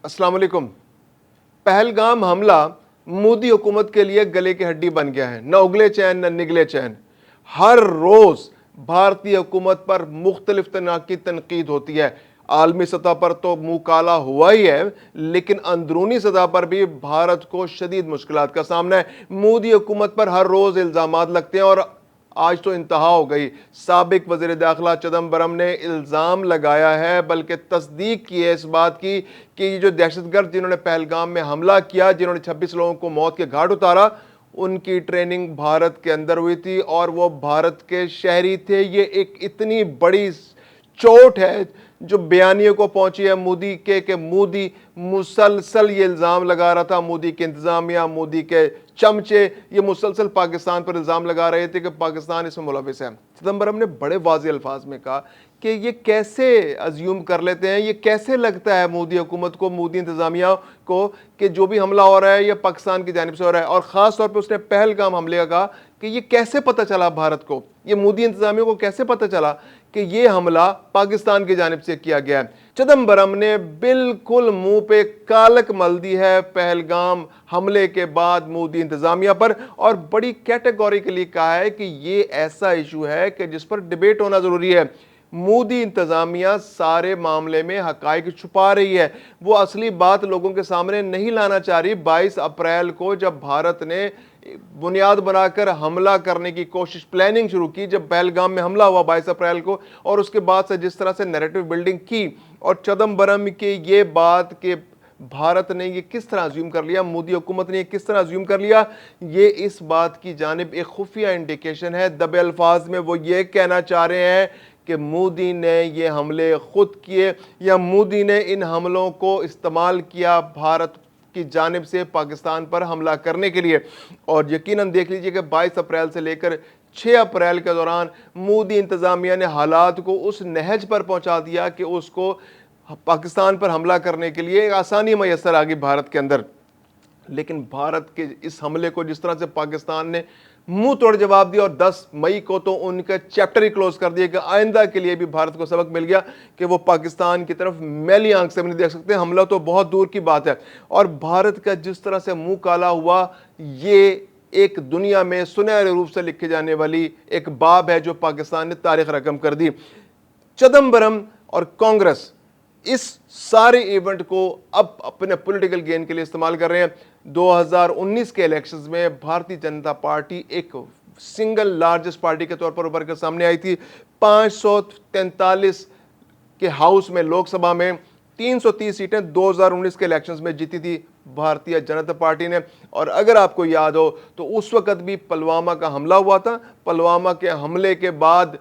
अस्सलाम वालेकुम। पहलगाम हमला मोदी हुकूमत के लिए गले की हड्डी बन गया है। न उगले चैन न निगले चैन। हर रोज भारतीय हुकूमत पर मुख्तलिफ तरह की तनकीद होती है। आलमी सतह पर तो मुंह काला हुआ ही है, लेकिन अंदरूनी सतह पर भी भारत को शदीद मुश्किलात का सामना है। मोदी हुकूमत पर हर रोज इल्जामात लगते हैं और आज तो इंतहा हो गई। साबिक वज़ीर दाखिला चिदम्बरम ने इल्ज़ाम लगाया है, बल्कि तस्दीक की है इस बात की कि ये जो दहशतगर्द जिन्होंने पहलगाम में हमला किया, जिन्होंने 26 लोगों को मौत के घाट उतारा, उनकी ट्रेनिंग भारत के अंदर हुई थी और वो भारत के शहरी थे। ये एक इतनी बड़ी चोट है जो बयानियों को पहुंची है मोदी के मोदी मुसलसल ये इल्ज़ाम लगा रहा था। मोदी के इंतजामिया, मोदी के चमचे ये मुसलसल पाकिस्तान पर इल्ज़ाम लगा रहे थे कि पाकिस्तान इसमें मुलविस है। चिदम्बरम ने बड़े वाज़ेह अल्फाज में कहा कि ये कैसे अज्यूम कर लेते हैं, ये कैसे लगता है मोदी हुकूमत को, मोदी इंतजामिया को, कि जो भी हमला हो रहा है ये पाकिस्तान की जानिब से हो रहा है। और ख़ास तौर पर उसने पहलगाम हमले का कहा कि ये कैसे पता चला भारत को, ये मोदी इंतजामिया को कैसे पता चला कि ये हमला पाकिस्तान की जानिब से किया गया है। चिदम्बरम ने बिल्कुल मुंह पे कालक मल दी है पहलगाम हमले के बाद मोदी इंतजामिया पर, और बड़ी कैटेगोरिकली कहा है कि ये ऐसा इशू है कि जिस पर डिबेट होना जरूरी है। मोदी इंतजामिया सारे मामले में हकायक छुपा रही है, वो असली बात लोगों के सामने नहीं लाना चाह रही। 22 अप्रैल को जब भारत ने बुनियाद बनाकर हमला करने की कोशिश, प्लानिंग शुरू की, जब पहलगाम में हमला हुआ 22 अप्रैल को, और उसके बाद से जिस तरह से नैरेटिव बिल्डिंग की, और चिदम्बरम के ये बात कि भारत ने ये किस तरह अज्यूम कर लिया, मोदी हुकूमत ने ये किस तरह अज्यूम कर लिया, ये इस बात की जानिब एक खुफिया इंडिकेशन है। दबे अल्फाज में वो ये कहना चाह रहे हैं कि मोदी ने ये हमले खुद किए या मोदी ने इन हमलों को इस्तेमाल किया भारत की जानिब से पाकिस्तान पर हमला करने के लिए। और यकीनन देख लीजिए कि 22 अप्रैल से लेकर 6 अप्रैल के दौरान मोदी इंतजामिया ने हालात को उस नहज पर पहुंचा दिया कि उसको पाकिस्तान पर हमला करने के लिए एक आसानी मैसर आ गई भारत के अंदर। लेकिन भारत के इस हमले को जिस तरह से पाकिस्तान ने मुंह तोड़ जवाब दिया, और 10 मई को तो उनका चैप्टर ही क्लोज कर दिया कि आइंदा के लिए भी भारत को सबक मिल गया कि वो पाकिस्तान की तरफ मैली आंख से भी नहीं देख सकते। हमला तो बहुत दूर की बात है। और भारत का जिस तरह से मुंह काला हुआ, ये एक दुनिया में सुनहरे रूप से लिखी जाने वाली एक बाब है जो पाकिस्तान ने तारीख रकम कर दी। चिदम्बरम और कांग्रेस इस सारे इवेंट को अब अपने पॉलिटिकल गेन के लिए इस्तेमाल कर रहे हैं। 2019 के इलेक्शंस में भारतीय जनता पार्टी एक सिंगल लार्जेस्ट पार्टी के तौर पर उभर कर सामने आई थी। 543 के हाउस में, लोकसभा में 330 सीटें 2019 के इलेक्शंस में जीती थी भारतीय जनता पार्टी ने। और अगर आपको याद हो तो उस वक्त भी पुलवामा का हमला हुआ था। पुलवामा के हमले के बाद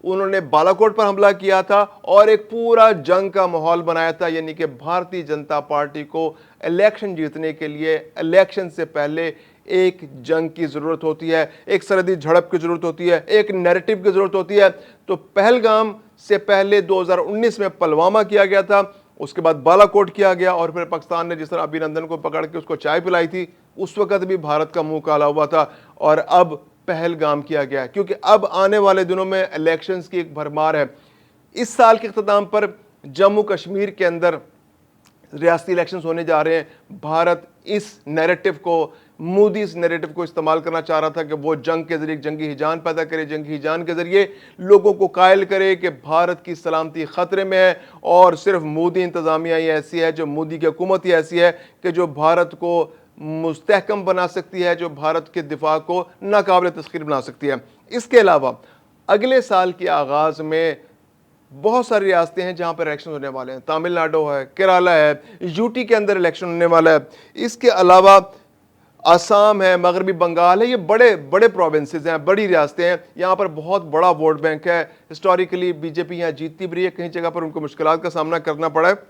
उन्होंने बालाकोट पर हमला किया था और एक पूरा जंग का माहौल बनाया था। यानी कि भारतीय जनता पार्टी को इलेक्शन जीतने के लिए इलेक्शन से पहले एक जंग की जरूरत होती है, एक सरहदी झड़प की जरूरत होती है, एक नैरेटिव की जरूरत होती है। तो पहलगाम से पहले 2019 में पुलवामा किया गया था, उसके बाद बालाकोट किया गया, और फिर पाकिस्तान ने जिस तरह अभिनंदन को पकड़ के उसको चाय पिलाई थी, उस वक्त भी भारत का मुंह काला हुआ था। और अब पहलगाम किया गया है, क्योंकि अब आने वाले दिनों में इलेक्शंस की एक भरमार है। इस साल के इख्तिताम पर जम्मू कश्मीर के अंदर रियासती इलेक्शंस होने जा रहे हैं। भारत इस नैरेटिव को, मोदी इस नैरेटिव को इस्तेमाल करना चाह रहा था कि वो जंग के जरिए जंगी हिजान पैदा करे, जंगी हिजान के जरिए लोगों को कायल करे कि भारत की सलामती खतरे में है, और सिर्फ मोदी इंतजामिया ही ऐसी है, जो मोदी की हुकूमत ही ऐसी है कि जो भारत को मुस्तहकम बना सकती है, जो भारत के दिफा को नाकाबिल तस्खीर बना सकती है। इसके अलावा अगले साल के आगाज़ में बहुत सारी रियासतें हैं जहां पर इलेक्शन होने वाले हैं। तमिलनाडु है, केरला है, यूटी के अंदर इलेक्शन होने वाला है। इसके अलावा असम है, मगरबी बंगाल है। ये बड़े बड़े प्रोविंसेस हैं, बड़ी रियासतें हैं, यहाँ पर बहुत बड़ा वोट बैंक है। हिस्टोरिकली बीजेपी यहाँ जीतती भी रही है, कहीं जगह पर उनको मुश्किलात का सामना करना पड़ा है,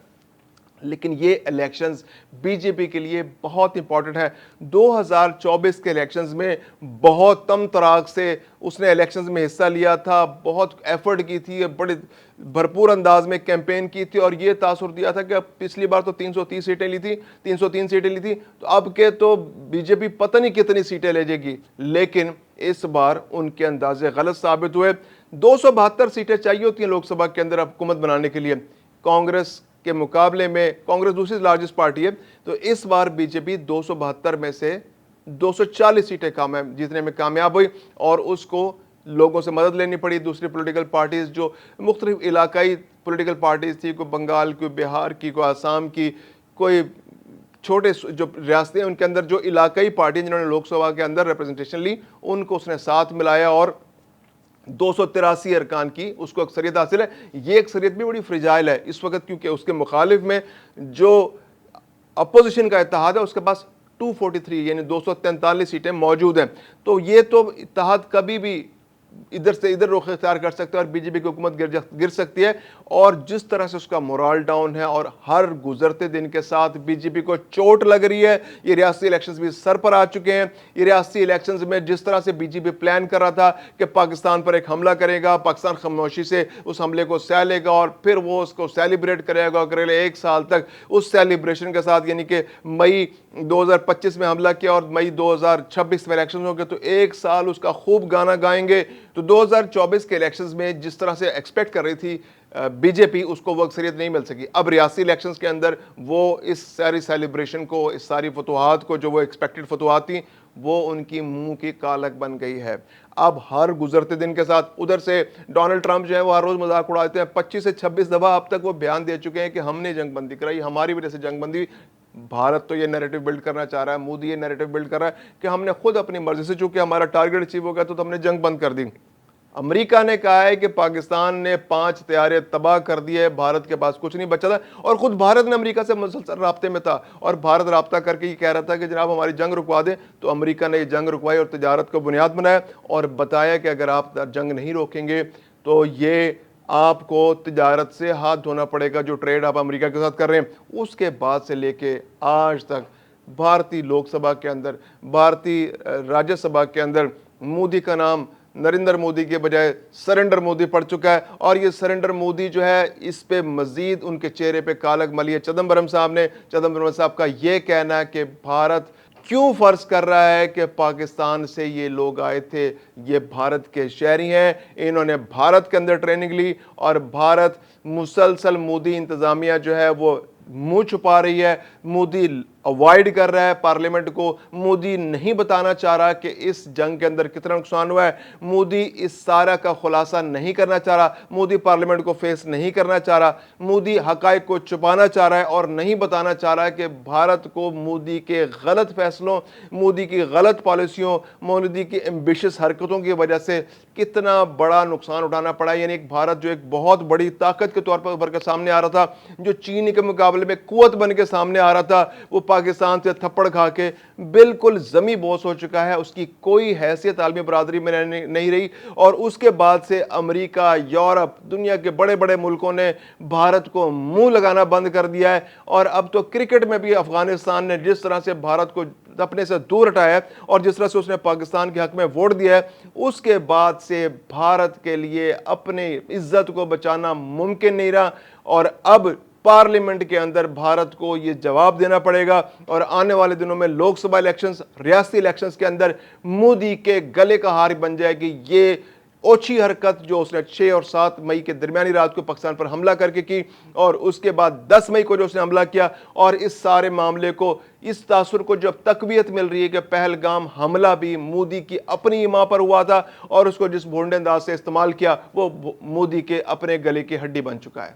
लेकिन ये इलेक्शंस बीजेपी के लिए बहुत इंपॉर्टेंट है। 2024 के इलेक्शंस में बहुत तम तराक से उसने इलेक्शंस में हिस्सा लिया था, बहुत एफर्ट की थी, बड़े भरपूर अंदाज में कैंपेन की थी, और ये तासुर दिया था कि पिछली बार तो 330 सीटें ली थी, 303 सीटें ली थी, तो अब के तो बीजेपी पता नहीं कितनी सीटें ले जाएगी। लेकिन इस बार उनके अंदाजे गलत साबित हुए। 272 सीटें चाहिए होती हैं लोकसभा के अंदर हुकूमत बनाने के लिए। कांग्रेस کے مقابلے میں کانگریس دوسری لارجسٹ پارٹی ہے، تو اس بار بی جے پی 272 میں سے 240 سیٹیں جیتنے میں کامیاب ہوئی، اور اس کو لوگوں سے مدد لینی پڑی۔ دوسری پولیٹیکل پارٹیز جو مختلف علاقائی پولیٹیکل پارٹیز تھی، کوئی بنگال کی، بہار کی، کوئی آسام کی، کوئی چھوٹے جو ریاستیں ان کے اندر جو علاقائی پارٹی جنہوں نے لوک سبھا کے اندر ریپرزنٹیشن لی، ان کو اس نے ساتھ ملایا اور 283 ارکان کی اس کو اکثریت حاصل ہے۔ یہ اکثریت بھی بڑی فریجائل ہے اس وقت، کیونکہ اس کے مخالف میں جو اپوزیشن کا اتحاد ہے اس کے پاس 243 یعنی 243 سیٹیں موجود ہیں۔ تو یہ تو اتحاد کبھی بھی ادھر سے ادھر رخ اختیار کر سکتا ہے اور بی جے پی کی حکومت گر سکتی ہے۔ اور جس طرح سے اس کا مورال ڈاؤن ہے اور ہر گزرتے دن کے ساتھ بی جے پی کو چوٹ لگ رہی ہے، یہ ریاستی الیکشنز بھی سر پر آ چکے ہیں۔ یہ ریاستی الیکشنز میں جس طرح سے بی جے پی پلان کر رہا تھا کہ پاکستان پر ایک حملہ کرے گا، پاکستان خاموشی سے اس حملے کو سہ لے گا اور پھر وہ اس کو سیلیبریٹ کرے گا اگلے ایک سال تک اس سیلیبریشن کے ساتھ، یعنی کہ مئی 2025 میں حملہ کیا اور مئی 2026 میں الیکشن ہوں گے تو ایک سال اس کا خوب گانا گائیں گے۔ تو 2024 کے الیکشنز میں جس طرح سے ایکسپیکٹ کر رہی تھی بی جے پی، اس کو وہ اکثریت نہیں مل سکی۔ اب ریاستی الیکشنز کے اندر وہ اس ساری سیلیبریشن کو، اس ساری فتوحات کو جو وہ ایکسپیکٹڈ فتوحات تھیں، وہ ان کی منہ کی کالک بن گئی ہے۔ اب ہر گزرتے دن کے ساتھ ادھر سے ڈونلڈ ٹرمپ جو ہے وہ ہر روز مذاق اڑاتے ہیں، 25 سے 26 دفعہ اب تک وہ بیان دے چکے ہیں کہ ہم نے جنگ بندی کرائی، ہماری وجہ سے جنگ بندی۔ بھارت تو یہ نیریٹو بلڈ کرنا چاہ رہا ہے، مودی یہ نیریٹو بلڈ کر رہا ہے کہ ہم نے خود اپنی مرضی سے، چونکہ ہمارا ٹارگٹ اچیو ہو گیا تو ہم نے جنگ بند کر دی۔ امریکہ نے کہا ہے کہ پاکستان نے 5 طیارے تباہ کر دیے، بھارت کے پاس کچھ نہیں بچا تھا، اور خود بھارت نے امریکہ سے مسلسل رابطے میں تھا اور بھارت رابطہ کر کے یہ کہہ رہا تھا کہ جناب ہماری جنگ رکوا دیں۔ تو امریکہ نے یہ جنگ رکوائی اور تجارت کو بنیاد بنایا اور بتایا کہ اگر آپ جنگ نہیں روکیں گے تو یہ آپ کو تجارت سے ہاتھ دھونا پڑے گا، جو ٹریڈ آپ امریکہ کے ساتھ کر رہے ہیں۔ اس کے بعد سے لے کے آج تک بھارتی لوک سبھا کے اندر، بھارتی راجیہ سبھا کے اندر مودی کا نام نریندر مودی کے بجائے سرنڈر مودی پڑ چکا ہے، اور یہ سرنڈر مودی جو ہے اس پہ مزید ان کے چہرے پہ کالک ملی ہے چدمبرم صاحب نے۔ چدمبرم صاحب کا یہ کہنا ہے کہ بھارت کیوں فرض کر رہا ہے کہ پاکستان سے یہ لوگ آئے تھے، یہ بھارت کے شہری ہیں، انہوں نے بھارت کے اندر ٹریننگ لی، اور بھارت مسلسل مودی انتظامیہ جو ہے وہ منہ چھپا رہی ہے، مودی اوائڈ کر رہا ہے پارلیمنٹ کو، مودی نہیں بتانا چاہ رہا کہ اس جنگ کے اندر کتنا نقصان ہوا ہے، مودی اس سارا کا خلاصہ نہیں کرنا چاہ رہا، مودی پارلیمنٹ کو فیس نہیں کرنا چاہ رہا، مودی حقائق کو چھپانا چاہ رہا ہے اور نہیں بتانا چاہ رہا ہے کہ بھارت کو مودی کے غلط فیصلوں، مودی کی غلط پالیسیوں، مودی کی ایمبیشس حرکتوں کی وجہ سے کتنا بڑا نقصان اٹھانا پڑا ہے۔ یعنی ایک بھارت جو ایک بہت بڑی طاقت کے طور پر ابھر کر سامنے آ رہا تھا، جو چین کے مقابلے میں قوت بن کے سامنے آ رہا تھا، وہ پاکستان سے تھپڑ کھا کے بالکل زمیں بوس ہو چکا ہے، اس کی کوئی حیثیت عالمی برادری میں نہیں رہی۔ اور اس کے بعد سے امریکہ، یورپ، دنیا کے بڑے بڑے ملکوں نے بھارت کو منہ لگانا بند کر دیا ہے، اور اب تو کرکٹ میں بھی افغانستان نے جس طرح سے بھارت کو اپنے سے دور ہٹایا ہے اور جس طرح سے اس نے پاکستان کے حق میں ووٹ دیا ہے، اس کے بعد سے بھارت کے لیے اپنی عزت کو بچانا ممکن نہیں رہا، اور اب پارلیمنٹ کے اندر بھارت کو یہ جواب دینا پڑے گا، اور آنے والے دنوں میں لوک سبھا الیکشنز، ریاستی الیکشنز کے اندر مودی کے گلے کا ہار بن جائے گی یہ اوچھی حرکت جو اس نے 6 اور 7 مئی کے درمیانی رات کو پاکستان پر حملہ کر کے کی، اور اس کے بعد 10 مئی کو جو اس نے حملہ کیا، اور اس سارے معاملے کو، اس تاثر کو جب تقویت مل رہی ہے کہ پہلگام حملہ بھی مودی کی اپنی ماں پر ہوا تھا، اور اس کو جس بھونڈے انداز سے استعمال کیا وہ مودی کے اپنے گلے کی ہڈی بن چکا ہے۔